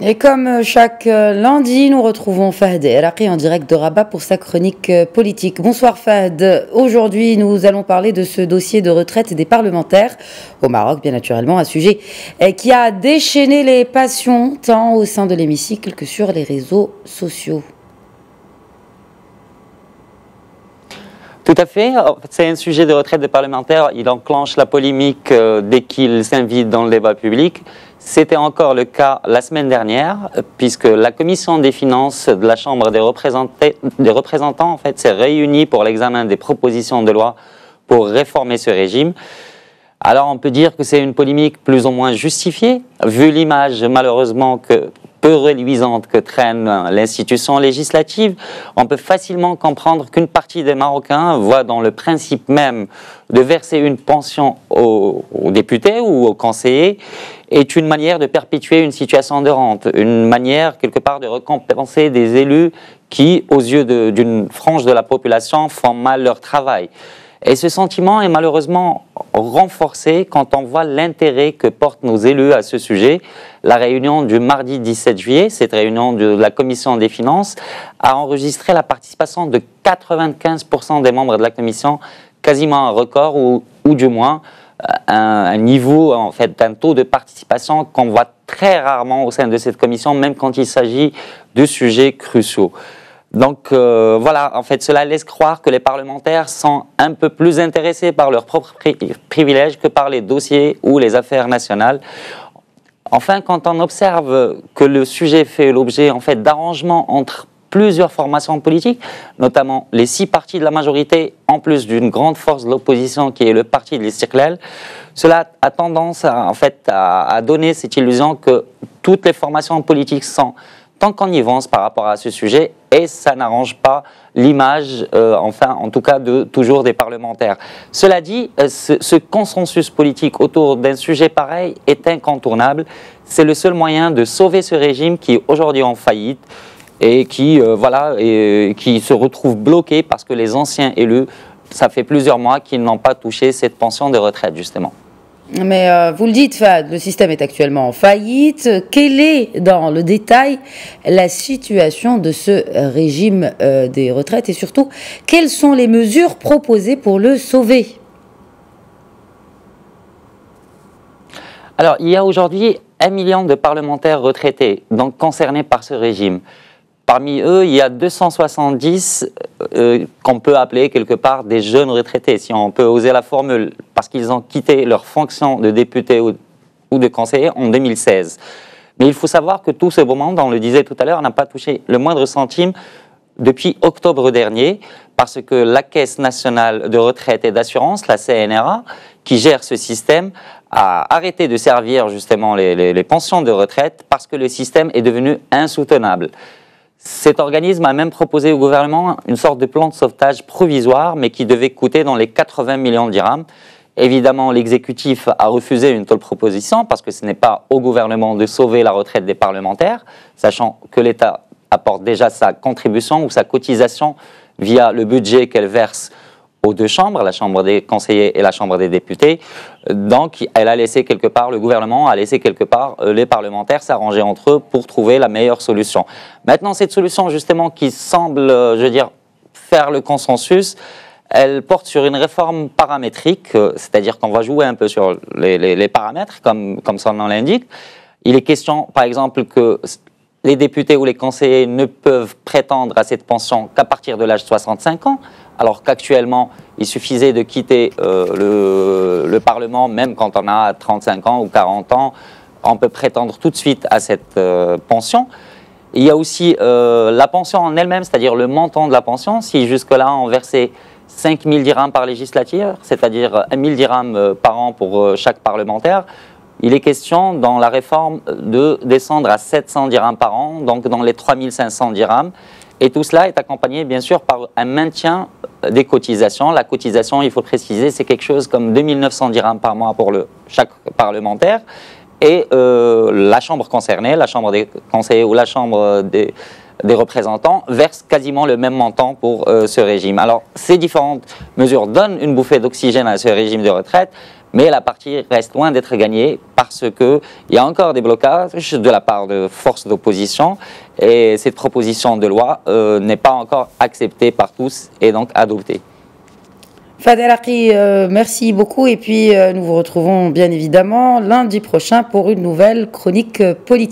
Et comme chaque lundi, nous retrouvons Fahd Erraqi en direct de Rabat pour sa chronique politique. Bonsoir Fahd. Aujourd'hui, nous allons parler de ce dossier de retraite des parlementaires au Maroc, bien naturellement, un sujet qui a déchaîné les passions tant au sein de l'hémicycle que sur les réseaux sociaux. Tout à fait. C'est un sujet de retraite des parlementaires. Il enclenche la polémique dès qu'il s'invite dans le débat public. C'était encore le cas la semaine dernière, puisque la commission des finances de la Chambre des représentants s'est réunie pour l'examen des propositions de loi pour réformer ce régime. Alors on peut dire que c'est une polémique plus ou moins justifiée, vu l'image malheureusement peu reluisante que traîne l'institution législative. On peut facilement comprendre qu'une partie des Marocains voit dans le principe même de verser une pension aux députés ou aux conseillers est une manière de perpétuer une situation de rente, une manière quelque part de récompenser des élus qui, aux yeux d'une frange de la population, font mal leur travail. Et ce sentiment est malheureusement renforcé quand on voit l'intérêt que portent nos élus à ce sujet. La réunion du mardi 17 juillet, cette réunion de la commission des finances, a enregistré la participation de 95% des membres de la commission, quasiment un record ou du moins un niveau d'un taux de participation qu'on voit très rarement au sein de cette commission, même quand il s'agit de sujets cruciaux. Donc voilà, cela laisse croire que les parlementaires sont un peu plus intéressés par leurs propres privilèges que par les dossiers ou les affaires nationales. Enfin, quand on observe que le sujet fait l'objet d'arrangements entre plusieurs formations politiques, notamment les 6 partis de la majorité, en plus d'une grande force de l'opposition qui est le parti de l'Istiqlal, cela a tendance à donner cette illusion que toutes les formations politiques sont en connivence par rapport à ce sujet, et ça n'arrange pas l'image, en tout cas, toujours des parlementaires. Cela dit, ce consensus politique autour d'un sujet pareil est incontournable. C'est le seul moyen de sauver ce régime qui est aujourd'hui en faillite et qui se retrouve bloqué parce que les anciens élus, ça fait plusieurs mois qu'ils n'ont pas touché cette pension de retraite, justement. Mais vous le dites, Fahd, le système est actuellement en faillite. Quelle est, dans le détail, la situation de ce régime des retraites et surtout, quelles sont les mesures proposées pour le sauver? Alors, il y a aujourd'hui 1 million de parlementaires retraités, donc concernés par ce régime. Parmi eux, il y a 270 qu'on peut appeler quelque part des jeunes retraités, si on peut oser la formule, parce qu'ils ont quitté leur fonction de député ou de conseiller en 2016. Mais il faut savoir que tout ce beau monde, on le disait tout à l'heure, n'a pas touché le moindre centime depuis octobre dernier, parce que la Caisse nationale de retraite et d'assurance, la CNRA, qui gère ce système, a arrêté de servir justement les pensions de retraite parce que le système est devenu insoutenable. Cet organisme a même proposé au gouvernement une sorte de plan de sauvetage provisoire, mais qui devait coûter dans les 80 millions de dirhams. Évidemment, l'exécutif a refusé une telle proposition parce que ce n'est pas au gouvernement de sauver la retraite des parlementaires, sachant que l'État apporte déjà sa contribution ou sa cotisation via le budget qu'elle verse aux 2 chambres, la Chambre des conseillers et la Chambre des députés. Donc, elle a laissé quelque part, le gouvernement a laissé quelque part les parlementaires s'arranger entre eux pour trouver la meilleure solution. Maintenant, cette solution, justement, qui semble, faire le consensus, elle porte sur une réforme paramétrique, c'est-à-dire qu'on va jouer un peu sur les paramètres, comme son nom l'indique. Il est question, par exemple, que les députés ou les conseillers ne peuvent prétendre à cette pension qu'à partir de l'âge de 65 ans, alors qu'actuellement, il suffisait de quitter le Parlement, même quand on a 35 ans ou 40 ans, on peut prétendre tout de suite à cette pension. Il y a aussi la pension en elle-même, c'est-à-dire le montant de la pension. Si jusque-là, on versait 5 000 dirhams par législature, c'est-à-dire 1 000 dirhams par an pour chaque parlementaire, il est question dans la réforme de descendre à 700 dirhams par an, donc dans les 3 500 dirhams. Et tout cela est accompagné, bien sûr, par un maintien des cotisations. La cotisation, il faut préciser, c'est quelque chose comme 2 900 dirhams par mois pour chaque parlementaire. Et la Chambre concernée, la Chambre des conseillers ou la Chambre des représentants, verse quasiment le même montant pour ce régime. Alors, ces différentes mesures donnent une bouffée d'oxygène à ce régime de retraite, Mais la partie reste loin d'être gagnée parce qu'il y a encore des blocages de la part de forces d'opposition et cette proposition de loi n'est pas encore acceptée par tous et donc adoptée. Fahd El Raqi, merci beaucoup et puis nous vous retrouvons bien évidemment lundi prochain pour une nouvelle chronique politique.